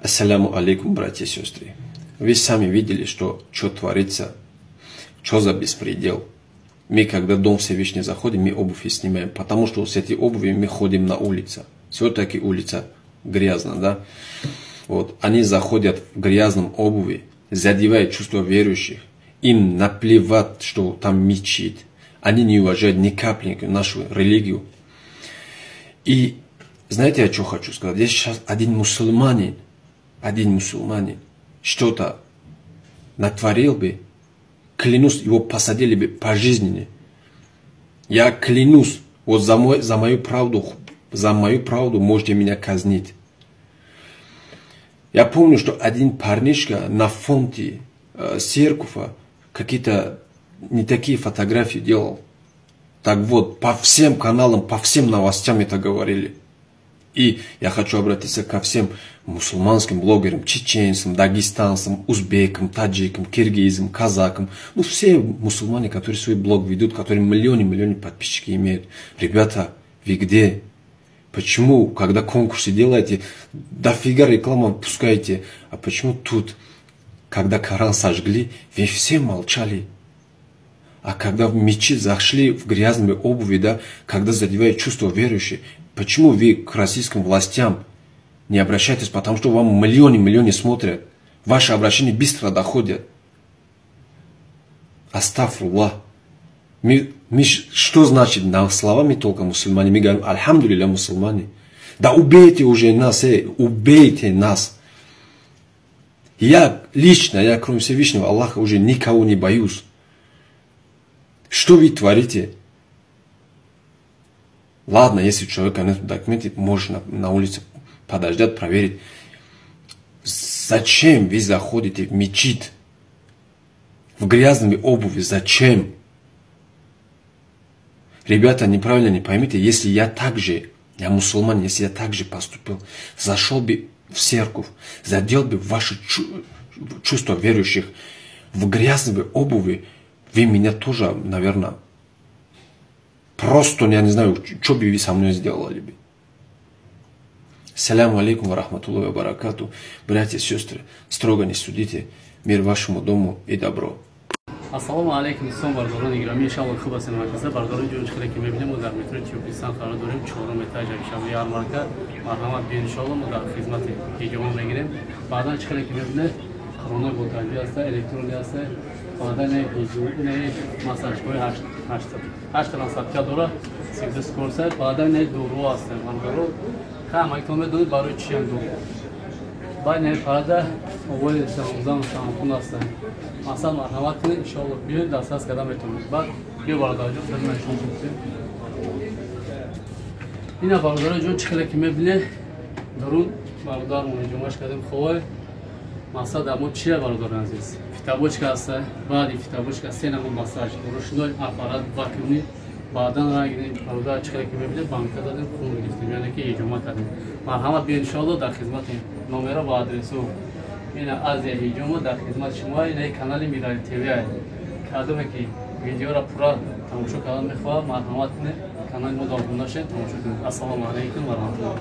Ассаляму алейкум, братья и сестры. Вы сами видели, что творится, что за беспредел. Мы, когда в Дом Всевышний заходим, мы обувь снимаем, потому что с этой обуви мы ходим на улицу. Все-таки улица грязная, да? Вот. Они заходят в грязном обуви, задевают чувства верующих. Им наплевать, что там мечеть. Они не уважают ни капли нашу религию. И знаете, я что хочу сказать? Если сейчас один мусульманин что-то натворил бы, клянусь, его посадили бы пожизненно. Я клянусь, вот за мою правду можете меня казнить. Я помню, что один парнишка на фонте церкви какие-то не такие фотографии делал. Так вот, по всем каналам, по всем новостям это говорили. И я хочу обратиться ко всем мусульманским блогерам, чеченцам, дагестанцам, узбекам, таджикам, киргизам, казакам. Ну, все мусульмане, которые свой блог ведут, которые миллионы подписчиков имеют. Ребята, вы где? Почему, когда конкурсы делаете, дофига рекламу пускаете, а почему тут, когда Коран сожгли, вы все молчали? А когда в мечеть зашли в грязной обуви, да, когда задевают чувства верующих, почему вы к российским властям не обращаетесь, потому что вам миллионы смотрят, ваши обращения быстро доходят. Астафруллах. Что значит на словами только мусульмане? Мы говорим, альхамдулилля, мусульмане. Да убейте уже нас, убейте нас. Я лично, кроме Всевышнего Аллаха, уже никого не боюсь. Что вы творите? Ладно, если у человека нет документов, можно на улице подождать, проверить. Зачем вы заходите в мечеть? В грязной обуви? Зачем? Ребята, неправильно не поймите, если я мусульман, если я так же поступил, зашел бы в церковь, задел бы ваши чувства верующих в грязной обуви, вы меня тоже, наверное, просто, я не знаю, что бы вы со мной сделали бы. Саляму алейкум ва рахматуллахи ва баракату. Братья и сестры, строго не судите. Мир вашему дому и добро. Ассаламу алейкум, сон бардорон играми, иншаллах хуб астен марказа, бардорон ҷои хеле ки мебинем, мо дар метрои Тиёпистан қарор дорем, 4 этаж якшаби ярмарка, марҳамат бин иншаллах, мо дар хизмати ҳиҷомон мегирем. Баъдан чӣ хеле ки мебинем, хроно бо таҷи аст, электрони аст, баъдан не масажҳои 8 трансатка дора, 32 корсат, баъдан не дору аст, мандоро, ҳамаитон медонед барои чӣ ям дору. Бай не парада, овои замзам шампун астан. Масал марҳамат кунед, иншаллоh биёед дастарс карда метавонед. Баъд биё бародарҷон хизмат шумо кунед. Ина бародарҷон чӣ хеле ки мебинед, дарун бародармон инҷомаш кардем ховой. Масал дар мо чия бародар азиз? Фитобочка аст, баъди фитобочка 3 намуд массаж, рӯшнои аппарат вакуумӣ, баъдан рангини бародар чӣ хеле ки мебинед, банка дадем, хун гирифтем, яъне ки иҷома кардем. Марҳамат биё иншаллоh дар хизмати номера ва адресу ина азия ҳиҷома дар хизмати шумо. Ина канали Мирари ТВ кадоме ки видеора пура тамошо кардан мехоҳад, марҳамат кунед, канали мо догона шед, тамошо кунед. Ассалому алейкум ва раҳматуллоҳ.